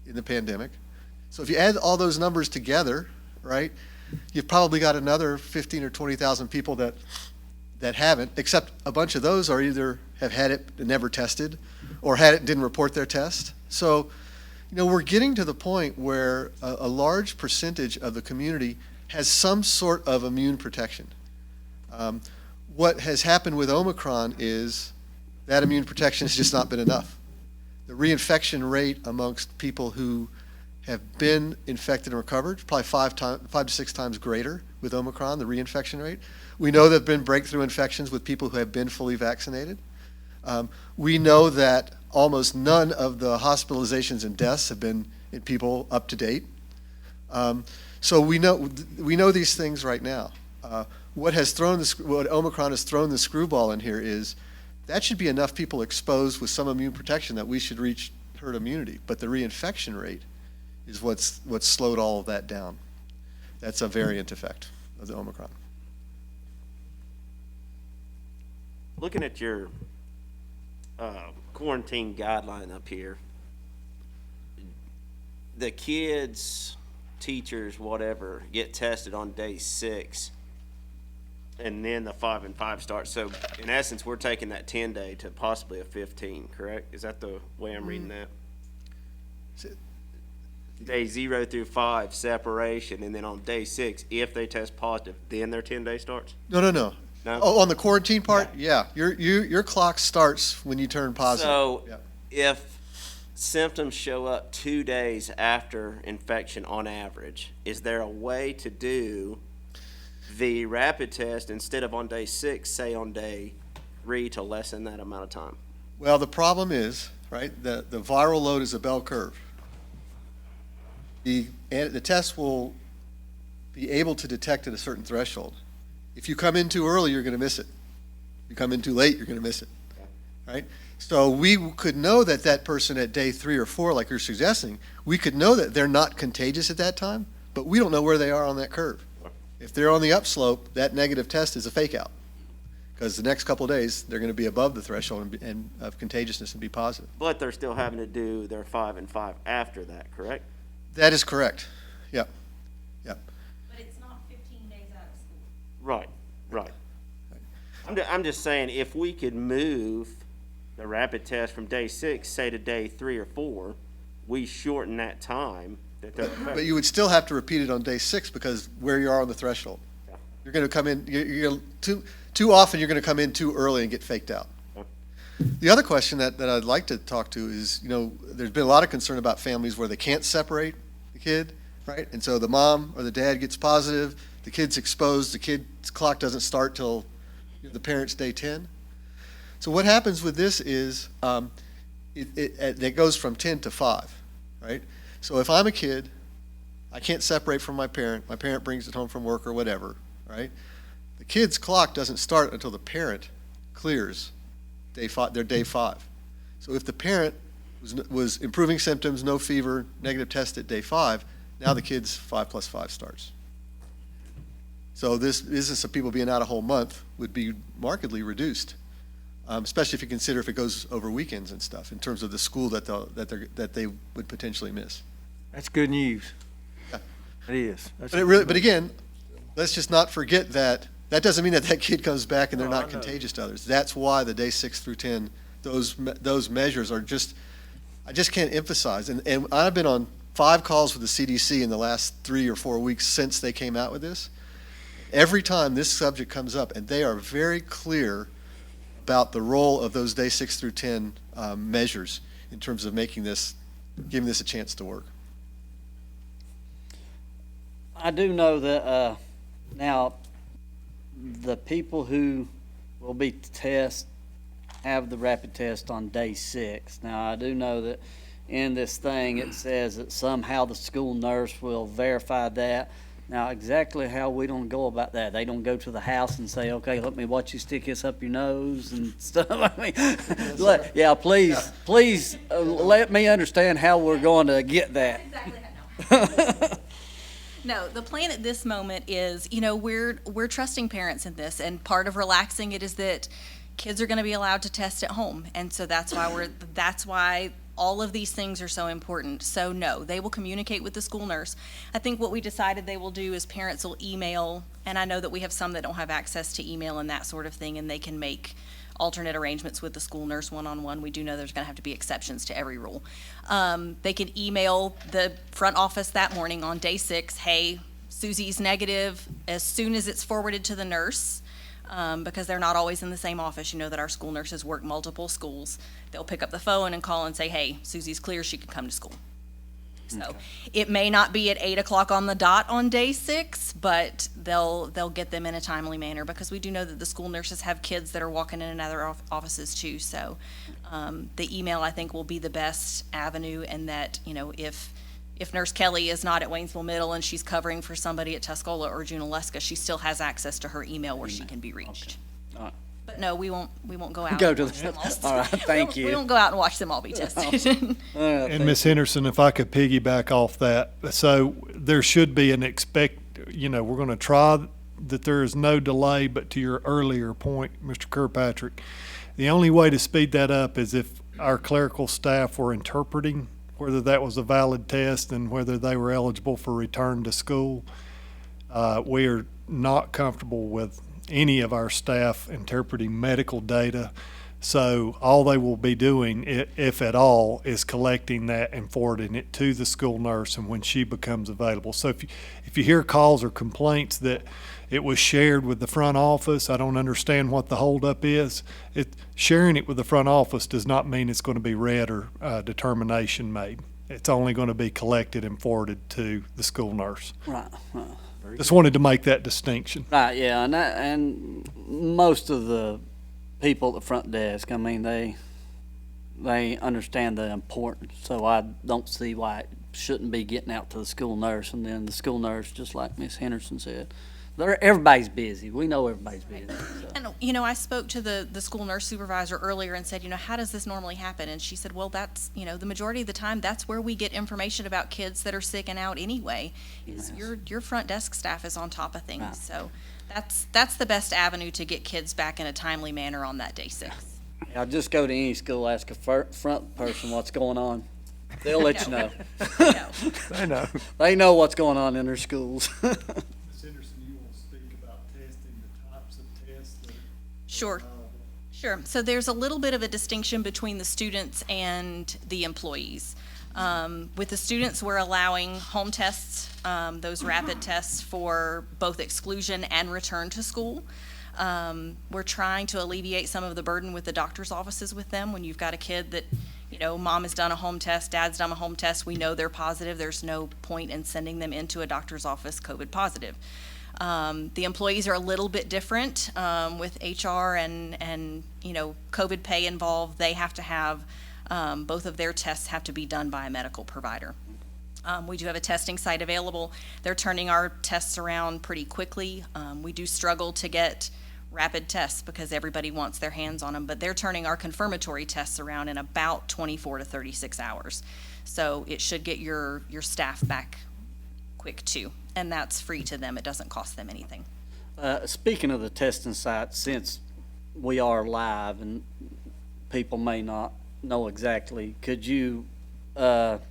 in the pandemic. So if you add all those numbers together, right, you've probably got another 15 or 20,000 people that haven't, except a bunch of those are either have had it and never tested, or had it and didn't report their test. So, we're getting to the point where a large percentage of the community has some sort of immune protection. What has happened with Omicron is that immune protection has just not been enough. The reinfection rate amongst people who have been infected and recovered, probably 5 to 6 times greater with Omicron, the reinfection rate. We know there have been breakthrough infections with people who have been fully vaccinated. We know that almost none of the hospitalizations and deaths have been in people up to date. So we know these things right now. What Omicron has thrown the screwball in here is that should be enough people exposed with some immune protection that we should reach herd immunity. But the reinfection rate is what's slowed all of that down. That's a variant effect of the Omicron.
Looking at your quarantine guideline up here, the kids, teachers, whatever, get tested on day 6, and then the 5 and 5 starts. So in essence, we're taking that 10-day to possibly a 15, correct? Is that the way I'm reading that? Day 0 through 5 separation, and then on day 6, if they test positive, then their 10-day starts?
No.
No?
Oh, on the quarantine part? Yeah. Your clock starts when you turn positive.
So
Yeah.
if symptoms show up 2 days after infection on average, is there a way to do the rapid test instead of on day 6, say on day 3, to lessen that amount of time?
Well, the problem is, right, the viral load is a bell curve. The test will be able to detect at a certain threshold. If you come in too early, you're going to miss it. If you come in too late, you're going to miss it, right? So we could know that person at day 3 or 4, like you're suggesting, we could know that they're not contagious at that time, but we don't know where they are on that curve. If they're on the upslope, that negative test is a fake out, because the next couple of days, they're going to be above the threshold and of contagiousness and be positive.
But they're still having to do their 5 and 5 after that, correct?
That is correct. Yep.
But it's not 15 days out of school.
Right. I'm just saying, if we could move the rapid test from day 6, say to day 3 or 4, we shorten that time that they're
But
affected.
you would still have to repeat it on day 6 because where you are on the threshold.
Yeah.
You're going to come in, you're too often you're going to come in too early and get faked out.
Okay.
The other question that I'd like to talk to is, there's been a lot of concern about families where they can't separate the kid, right? And so the mom or the dad gets positive, the kid's exposed, the kid's clock doesn't start till the parent's day 10. So what happens with this is it goes from 10 to 5, right? So if I'm a kid, I can't separate from my parent brings it home from work or whatever, right? The kid's clock doesn't start until the parent clears their day 5. So if the parent was improving symptoms, no fever, negative test at day 5, now the kid's 5 plus 5 starts. So this business of people being out a whole month would be markedly reduced, especially if you consider if it goes over weekends and stuff in terms of the school that they would potentially miss.
That's good news. It is.
But again, let's just not forget that doesn't mean that kid comes back and they're not contagious to others. That's why the day 6 through 10, those measures are just, I just can't emphasize. And I've been on 5 calls with the CDC in the last 3 or 4 weeks since they came out with this. Every time this subject comes up, and they are very clear about the role of those day 6 through 10 measures in terms of giving this a chance to work.
I do know that, now, the people who will be have the rapid test on day 6. Now, I do know that in this thing, it says that somehow the school nurse will verify that. Now, exactly how we don't go about that? They don't go to the house and say, okay, let me watch you stick this up your nose and stuff. I mean, yeah, please, let me understand how we're going to get that.
Exactly how, no. No, the plan at this moment is, we're trusting parents in this, and part of relaxing it is that kids are going to be allowed to test at home, and so that's why all of these things are so important. So no, they will communicate with the school nurse. I think what we decided they will do is parents will email, and I know that we have some that don't have access to email and that sort of thing, and they can make alternate arrangements with the school nurse one-on-one. We do know there's going to have to be exceptions to every rule. They can email the front office that morning on day 6, hey, Susie's negative, as soon as it's forwarded to the nurse, because they're not always in the same office. You know that our school nurses work multiple schools. They'll pick up the phone and call and say, hey, Susie's clear, she can come to school. So it may not be at 8 o'clock on the dot on day 6, but they'll get them in a timely manner, because we do know that the school nurses have kids that are walking in and out of their offices too. So the email, I think, will be the best avenue, and that, if Nurse Kelly is not at Waynesville Middle and she's covering for somebody at Tuscola or Junaluska, she still has access to her email where she can be reached.
All right.
But no, we won't go out
Go
and
to
watch them all.
all right, thank you.
We won't go out and watch them all be tested.
And Ms. Henderson, if I could piggyback off that, so there should be we're going to try that there is no delay, but to your earlier point, Mr. Kirkpatrick, the only way to speed that up is if our clerical staff were interpreting whether that was a valid test and whether they were eligible for return to school. We are not comfortable with any of our staff interpreting medical data. So all they will be doing, if at all, is collecting that and forwarding it to the school nurse and when she becomes available. So if you hear calls or complaints that it was shared with the front office, I don't understand what the holdup is. Sharing it with the front office does not mean it's going to be read or determination made. It's only going to be collected and forwarded to the school nurse.
Right.
Just wanted to make that distinction.
Right, yeah, and most of the people at the front desk, I mean, they understand the importance, so I don't see why it shouldn't be getting out to the school nurse, and then the school nurse, just like Ms. Henderson said, everybody's busy. We know everybody's busy. So.
And, I spoke to the school nurse supervisor earlier and said, how does this normally happen? And she said, well, that's, the majority of the time, that's where we get information about kids that are sick and out anyway. Is your front desk staff is on top of things.
Right.
So that's the best avenue to get kids back in a timely manner on that day 6.
I'll just go to any school, ask a front person what's going on. They'll let you know.
No.
I know.
They know what's going on in their schools.
Ms. Henderson, you want to speak about testing, the types of tests that
Sure. Sure. So there's a little bit of a distinction between the students and the employees. With the students, we're allowing home tests, those rapid tests for both exclusion and return to school. We're trying to alleviate some of the burden with the doctor's offices with them. When you've got a kid that, mom has done a home test, dad's done a home test, we know they're positive, there's no point in sending them into a doctor's office COVID positive. The employees are a little bit different, with HR and COVID pay involved. They have to have, both of their tests have to be done by a medical provider. We do have a testing site available. They're turning our tests around pretty quickly. We do struggle to get rapid tests because everybody wants their hands on them, but they're turning our confirmatory tests around in about 24 to 36 hours. So it should get your staff back quick too, and that's free to them. It doesn't cost them anything.
Speaking of the testing site, since we are live and people may not know exactly, could you tell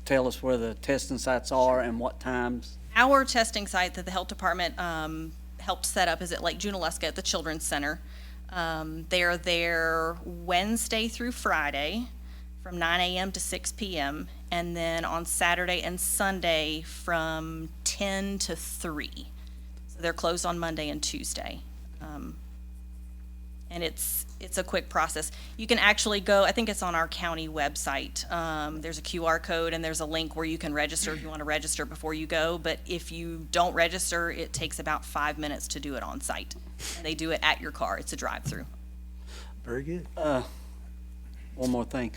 tell us where the testing sites are and what times?
Our testing site that the health department helped set up is at Lake Junaluska at the Children's Center. They're there Wednesday through Friday from 9 a.m. to 6 p.m. and then on Saturday and Sunday from 10 to 3. So they're closed on Monday and Tuesday. And it's a quick process. You can actually go, I think it's on our county website. There's a QR code and there's a link where you can register if you want to register before you go. But if you don't register, it takes about 5 minutes to do it on site. And they do it at your car. It's a drive-through.
Very good.
One more thing.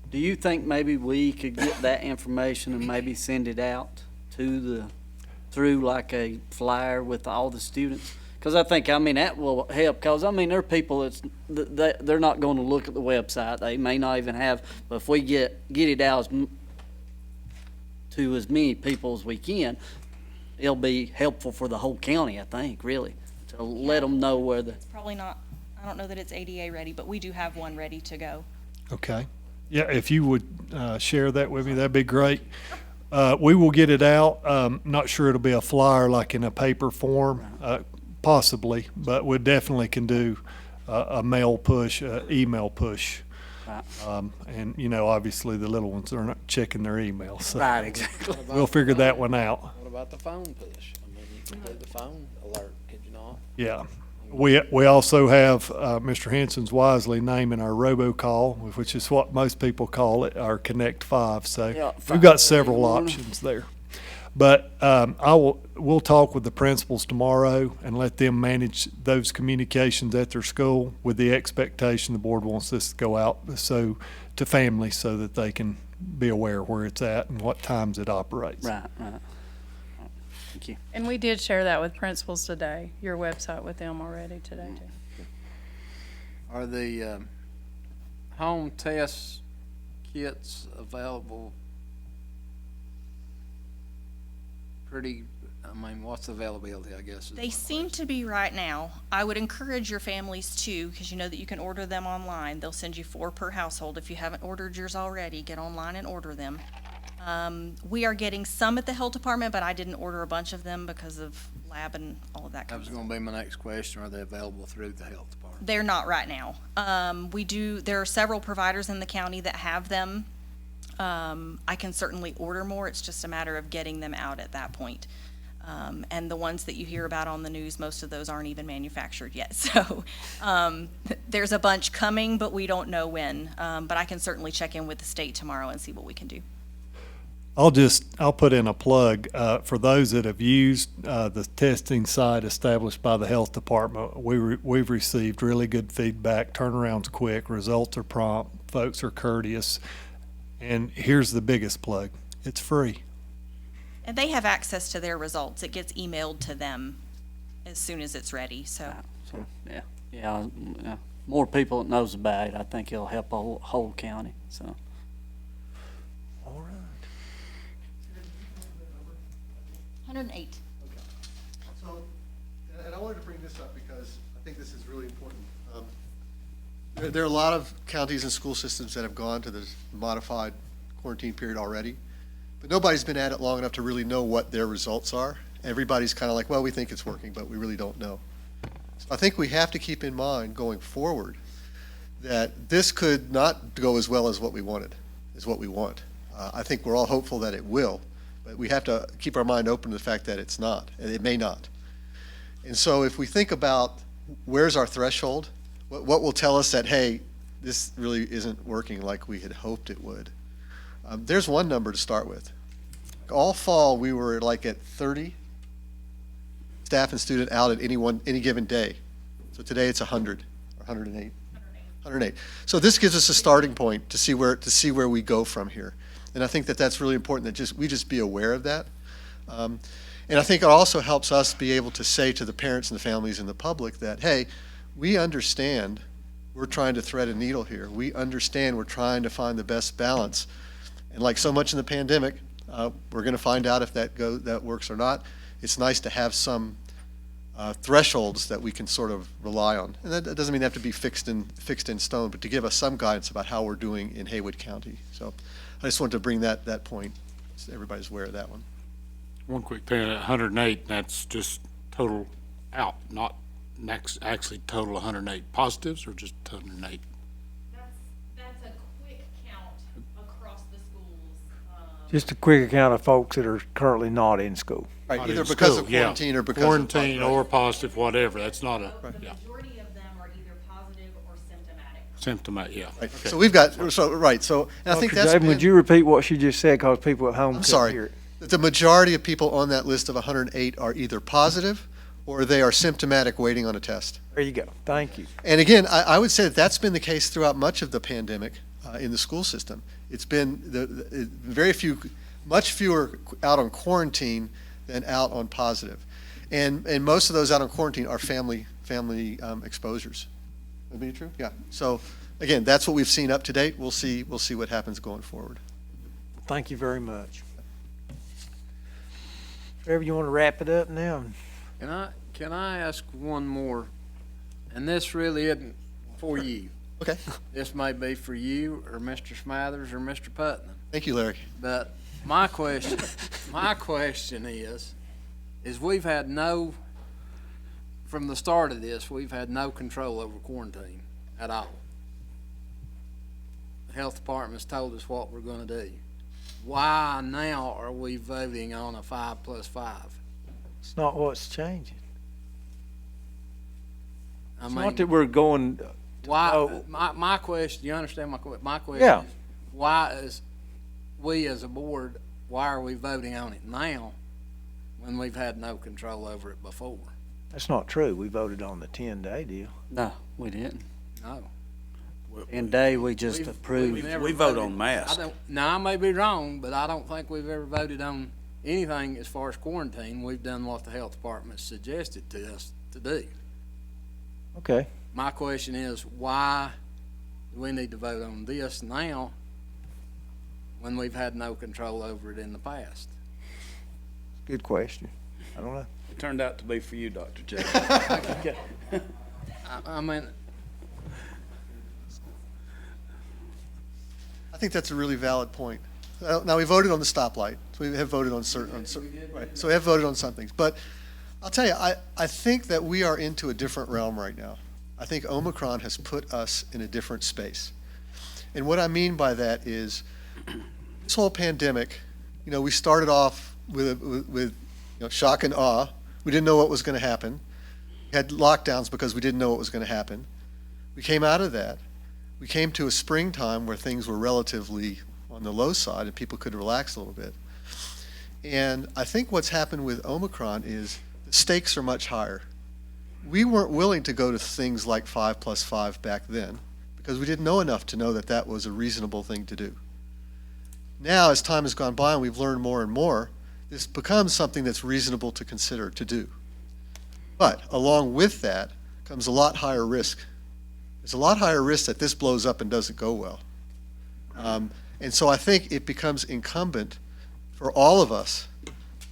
Do you think maybe we could get that information and maybe send it out through like a flyer with all the students? Because I think, that will help, because, there are people they're not going to look at the website. They may not even have, but if we get it out to as many people as we can, it'll be helpful for the whole county, I think, really, to let them know where the.
Probably not, I don't know that it's ADA ready, but we do have one ready to go.
Okay. Yeah, if you would share that with me, that'd be great. We will get it out. Not sure it'll be a flyer like in a paper form, possibly, but we definitely can do a mail push, email push.
Right.
And, obviously the little ones are not checking their emails. So
Right, exactly.
we'll figure that one out.
What about the phone push? You can do the phone alert, could you not?
Yeah. We also have Mr. Henson's wisely naming our robocall, which is what most people call it, our Connect 5. So
Yeah,
we've got several options there. But we'll talk with the principals tomorrow and let them manage those communications at their school with the expectation the board wants this to go out to families so that they can be aware where it's at and what times it operates.
Right. Thank you.
And we did share that with principals today, your website with them already today, too.
Are the home test kits available what's the availability, I guess?
They seem to be right now. I would encourage your families too, because you know that you can order them online. They'll send you 4 per household. If you haven't ordered yours already, get online and order them. We are getting some at the health department, but I didn't order a bunch of them because of lab and all of that
That
kind
was
of
gonna
stuff.
be my next question. Are they available through the health department?
They're not right now. There are several providers in the county that have them. I can certainly order more. It's just a matter of getting them out at that point. And the ones that you hear about on the news, most of those aren't even manufactured yet. So there's a bunch coming, but we don't know when. But I can certainly check in with the state tomorrow and see what we can do.
I'll put in a plug for those that have used the testing site established by the health department. We've received really good feedback. Turnaround's quick, results are prompt, folks are courteous, and here's the biggest plug: it's free.
And they have access to their results. It gets emailed to them as soon as it's ready. So
So, yeah. More people that knows about it, I think it'll help the whole county, so.
All right.
108.
So, and I wanted to bring this up because I think this is really important. There are a lot of counties and school systems that have gone to this modified quarantine period already, but nobody's been at it long enough to really know what their results are. Everybody's kind of like, well, we think it's working, but we really don't know. So I think we have to keep in mind going forward that this could not go as well as what we wanted, as what we want. I think we're all hopeful that it will, but we have to keep our mind open to the fact that it's not, and it may not. And so if we think about where's our threshold, what will tell us that, hey, this really isn't working like we had hoped it would, there's one number to start with. All fall, we were like at 30 staff and student out at any given day. So today it's 100 or 108. 108. So this gives us a starting point to see where we go from here. And I think that that's really important that we just be aware of that. And I think it also helps us be able to say to the parents and the families and the public that, hey, we understand we're trying to thread a needle here. We understand we're trying to find the best balance. And like so much in the pandemic, we're going to find out if that works or not. It's nice to have some thresholds that we can sort of rely on. And that doesn't mean they have to be fixed in stone, but to give us some guidance about how we're doing in Haywood County. So I just wanted to bring that point, so everybody's aware of that one.
One quick thing, 108, that's just total out, not next, actually total 108 positives or just 108?
That's a quick count across the schools.
Just a quick account of folks that are currently not in school.
Right,
Not
either
in
because
school,
of
yeah.
quarantine or because of.
Quarantine
right.
or positive, whatever, that's not a,
The
yeah,
majority of them are either positive or symptomatic.
symptomatic, yeah.
Right.
Okay.
So we've got, and I think
Dr.
that's
Javen, would you repeat what she just said, because people at home
I'm
couldn't hear
sorry.
it?
The majority of people on that list of 108 are either positive or they are symptomatic waiting on a test.
There you go. Thank you.
And again, I would say that that's been the case throughout much of the pandemic in the school system. It's been much fewer out on quarantine than out on positive. And most of those out on quarantine are family exposures. Would that be true? Yeah. So again, that's what we've seen up to date. We'll see what happens going forward.
Thank you very much. Trevor, you want to wrap it up now?
Can I ask one more? And this really isn't for you.
Okay.
This may be for you or Mr. Smathers or Mr. Putnam.
Thank you, Larry.
But my question is we've had from the start of this, we've had no control over quarantine at all. The health department's told us what we're gonna do. Why now are we voting on a 5+5?
It's not what's changing.
I
It's
mean,
not that we're going,
why,
oh.
my question, you understand my question? My question
Yeah.
is, why is we as a board, why are we voting on it now when we've had no control over it before?
that's not true. We voted on the 10-day deal.
No, we didn't.
No.
And day, we just
We've
approved.
never
We vote
voted-
on masks.
Now, I may be wrong, but I don't think we've ever voted on anything as far as quarantine. We've done what the health department suggested to us to do.
Okay.
My question is, why do we need to vote on this now when we've had no control over it in the past?
Good question. I don't know.
It turned out to be for you, Dr. J.
I mean,
I think that's a really valid point. Now, we voted on the stoplight, so we have voted on certain, right, so we have voted on some things. But I'll tell you, I think that we are into a different realm right now. I think Omicron has put us in a different space. And what I mean by that is this whole pandemic, we started off with shock and awe. We didn't know what was going to happen. We had lockdowns because we didn't know what was going to happen. We came out of that. We came to a springtime where things were relatively on the low side and people could relax a little bit. And I think what's happened with Omicron is the stakes are much higher. We weren't willing to go to things like 5+5 back then because we didn't know enough to know that that was a reasonable thing to do. Now, as time has gone by and we've learned more and more, this becomes something that's reasonable to consider to do. But along with that comes a lot higher risk. There's a lot higher risk that this blows up and doesn't go well. And so I think it becomes incumbent for all of us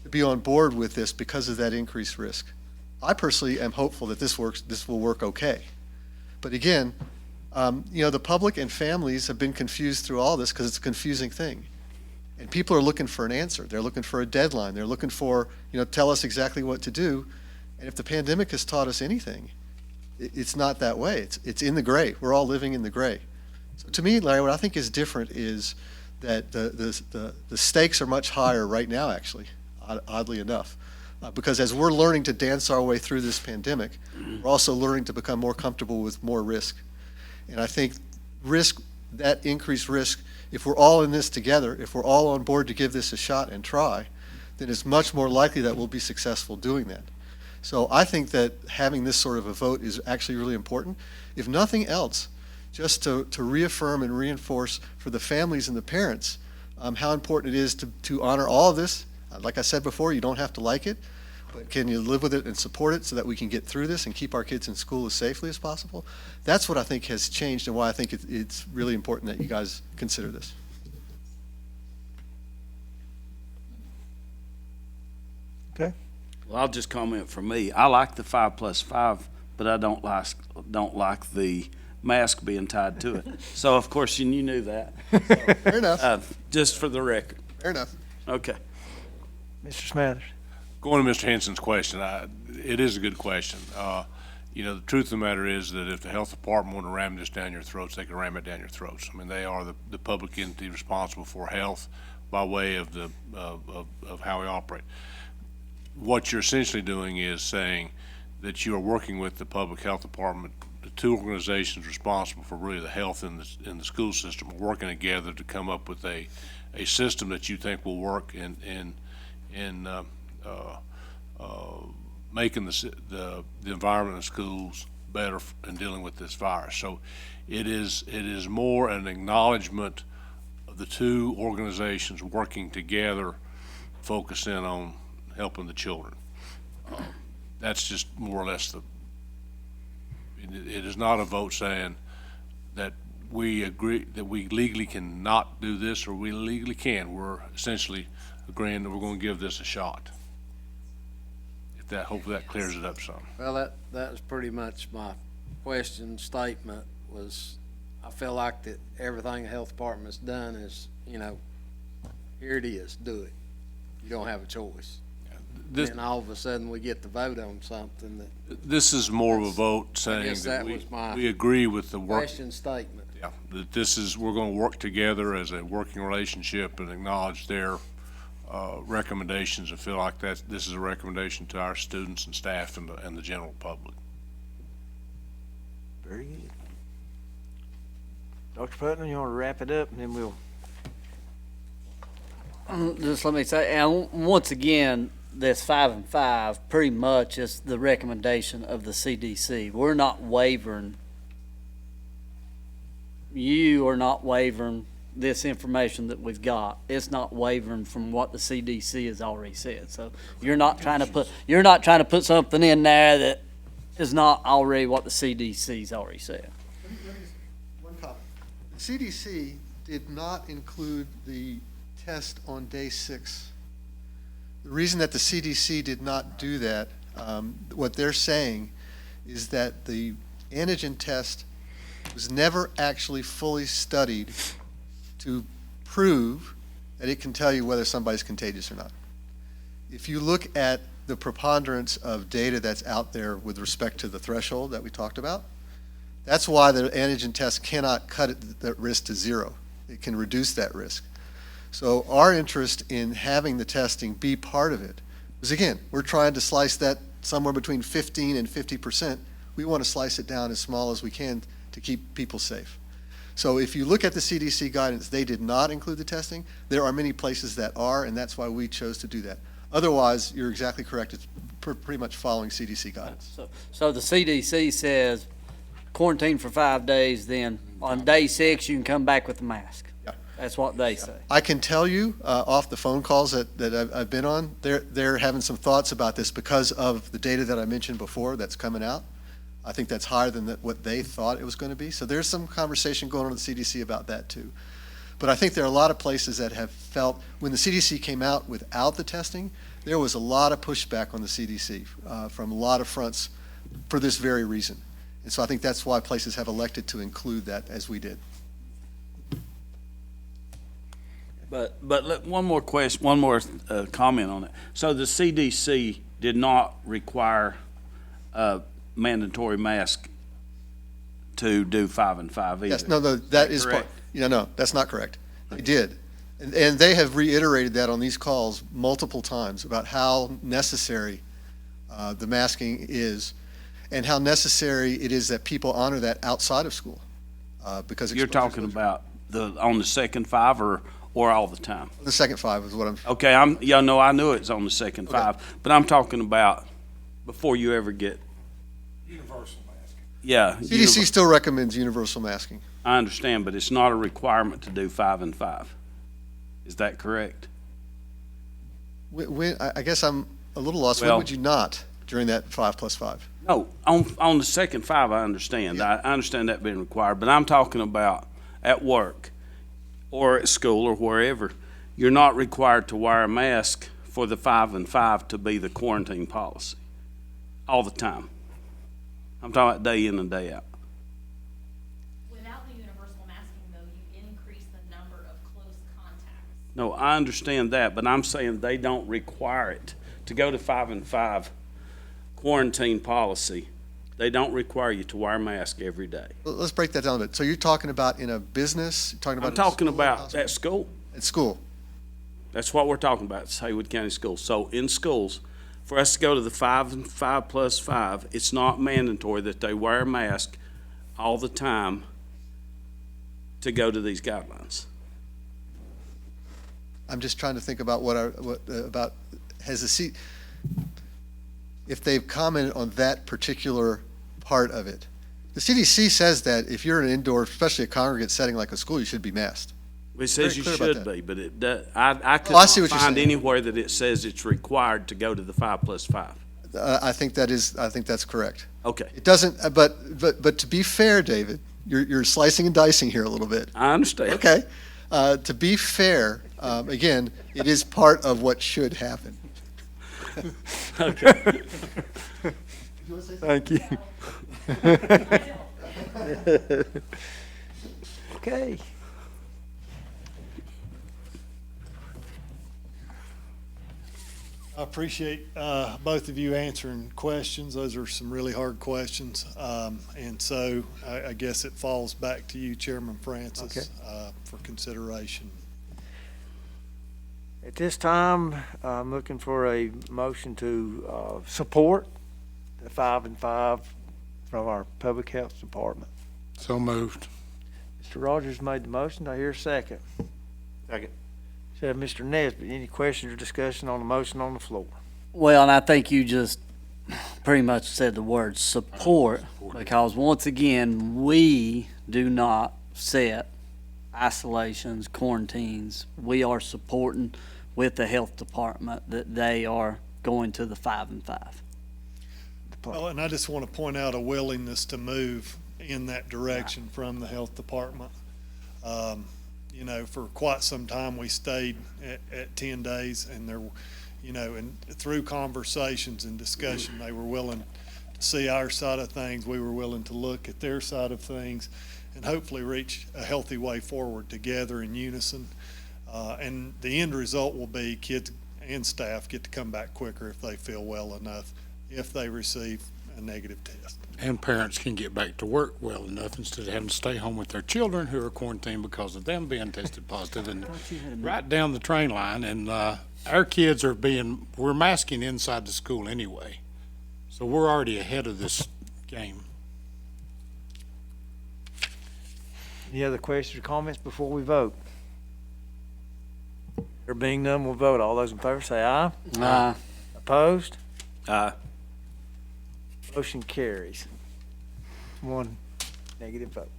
to be on board with this because of that increased risk. I personally am hopeful that this will work okay. But again, the public and families have been confused through all this because it's a confusing thing. And people are looking for an answer. They're looking for a deadline. They're looking for, tell us exactly what to do. And if the pandemic has taught us anything, it's not that way. It's in the gray. We're all living in the gray. So to me, Larry, what I think is different is that the stakes are much higher right now, actually, oddly enough. Because as we're learning to dance our way through this pandemic, we're also learning to become more comfortable with more risk. And I think that increased risk, if we're all in this together, if we're all on board to give this a shot and try, then it's much more likely that we'll be successful doing that. So I think that having this sort of a vote is actually really important. If nothing else, just to reaffirm and reinforce for the families and the parents how important it is to honor all of this. Like I said before, you don't have to like it, but can you live with it and support it so that we can get through this and keep our kids in school as safely as possible? That's what I think has changed and why I think it's really important that you guys consider this.
Okay.
Well, I'll just comment for me. I like the 5+5, but I don't like the mask being tied to it. So, of course, and you knew that.
Fair enough,
Just for the record.
fair enough.
Okay.
Mr. Smathers?
Going to Mr. Henson's question, it is a good question. You know, the truth of the matter is that if the health department want to ram this down your throats, they can ram it down your throats. I mean, they are the public entity responsible for health by way of of how we operate. What you're essentially doing is saying that you are working with the public health department, the two organizations responsible for really the health in the school system, are working together to come up with a system that you think will work in making the environment in schools better in dealing with this virus. So it is more an acknowledgement of the two organizations working together, focus in on helping the children. That's just more or less it is not a vote saying that we agree that we legally cannot do this or we legally can. We're essentially agreeing that we're going to give this a shot. Hopefully that clears it up some.
Well, that was pretty much my question statement was, I feel like that everything the health department's done is, you know, here it is, do it. You don't have a choice. And all of a sudden we get to vote on something that.
This is more of a vote saying
guess
that
that was my
we agree with the work.
Question statement.
Yeah, that we're going to work together as a working relationship and acknowledge their recommendations and feel like this is a recommendation to our students and staff and the general public.
Very good. Dr. Putnam, you want to wrap it up, and then we'll...
Just let me say, and once again, this 5 and 5 pretty much is the recommendation of the CDC. We're not wavering. You are not wavering this information that we've got. It's not wavering from what the CDC has already said. So you're not trying to put something in there that is not already what the CDC's already said.
One comment. The CDC did not include the test on day 6. The reason that the CDC did not do that, what they're saying is that the antigen test was never actually fully studied to prove that it can tell you whether somebody's contagious or not. If you look at the preponderance of data that's out there with respect to the threshold that we talked about, that's why the antigen test cannot cut that risk to 0. It can reduce that risk. So our interest in having the testing be part of it is, again, we're trying to slice that somewhere between 15 and 50%. We want to slice it down as small as we can to keep people safe. So if you look at the CDC guidance, they did not include the testing. There are many places that are, and that's why we chose to do that. Otherwise, you're exactly correct. It's pretty much following CDC guidance.
So the CDC says quarantine for 5 days, then on day 6 you can come back with a mask.
Yeah.
That's what they say.
I can tell you off the phone calls that I've been on, they're having some thoughts about this because of the data that I mentioned before that's coming out. I think that's higher than what they thought it was going to be. So there's some conversation going on at the CDC about that too. But I think there are a lot of places that have felt, when the CDC came out without the testing, there was a lot of pushback on the CDC from a lot of fronts for this very reason. And so I think that's why places have elected to include that as we did.
But look, one more question, one more comment on it. So the CDC did not require mandatory mask to do 5 and 5 either.
Yes, no, that is part. No, that's not correct. They did. And they have reiterated that on these calls multiple times about how necessary the masking is and how necessary it is that people honor that outside of school. Because
You're talking about on the second 5 or all the time?
The second 5 is what I'm.
Okay, I knew it was on the second 5, but I'm talking about before you ever get.
Universal masking.
Yeah.
CDC still recommends universal masking.
I understand, but it's not a requirement to do 5 and 5. Is that correct?
I guess I'm a little lost. When
Well-
would you not during that 5+5?
No, on the second 5, I understand.
Yeah.
I understand that being required, but I'm talking about at work or at school or wherever. You're not required to wear a mask for the 5 and 5 to be the quarantine policy all the time. I'm talking about day in and day out.
Without the universal masking, though, you increase the number of close contacts.
No, I understand that, but I'm saying they don't require it. To go to 5 and 5 quarantine policy, they don't require you to wear a mask every day.
Let's break that down a bit. So you're talking about in a business, you're talking about
I'm
in a
talking
school,
about
hospital?
at school.
At school.
That's what we're talking about, it's Haywood County Schools. So in schools, for us to go to the 5 and 5 plus 5, it's not mandatory that they wear a mask all the time to go to these guidelines.
I'm just trying to think about if they've commented on that particular part of it. The CDC says that if you're in an indoor, especially a congregate setting like a school, you should be masked.
It says you
Very clear
should
about
be, but it does, I could
Oh, I
not
see what you're
find
saying.
anywhere that it says it's required to go to the 5 plus 5.
I think that's correct.
Okay,
It doesn't, but to be fair, David, you're slicing and dicing here a little bit.
I understand.
Okay. To be fair, again, it is part of what should happen.
Okay.
Thank you. Okay.
I appreciate both of you answering questions. Those are some really hard questions. And so I guess it falls back to you, Chairman Francis, for consideration.
At this time, I'm looking for a motion to support the 5 and 5 from our Public Health Department.
So moved.
Mr. Rogers made the motion. Do I hear a second?
Second.
Said Mr. Nesbit. Any questions or discussion on the motion on the floor?
Well, and I think you just pretty much said the word support, because once again, we do not set isolations, quarantines. We are supporting with the health department that they are going to the 5 and 5.
Well, and I just want to point out a willingness to move in that direction from the health department. You know, for quite some time, we stayed at 10 days, and there, you know, and through conversations and discussion, they were willing to see our side of things. We were willing to look at their side of things and hopefully reach a healthy way forward together in unison. And the end result will be kids and staff get to come back quicker if they feel well enough, if they receive a negative test.
And parents can get back to work well enough instead of having to stay home with their children who are quarantined because of them being tested positive, and right down the train line. And our kids we're masking inside the school anyway. So we're already ahead of this game.
Any other questions or comments before we vote? There being none, we'll vote. All those in favor say aye. Opposed? Motion carries. One negative vote.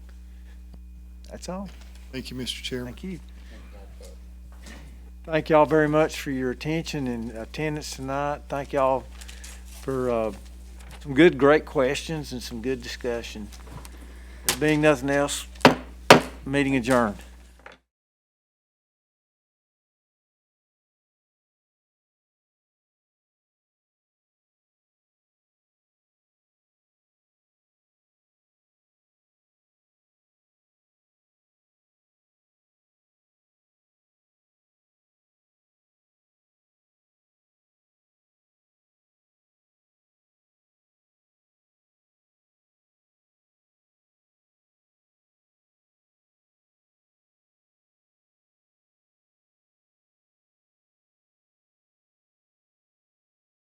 That's all.
Thank you, Mr. Chairman.
Thank you. Thank y'all very much for your attention and attendance tonight. Thank y'all for some great questions and some good discussion. There being nothing else, meeting adjourned.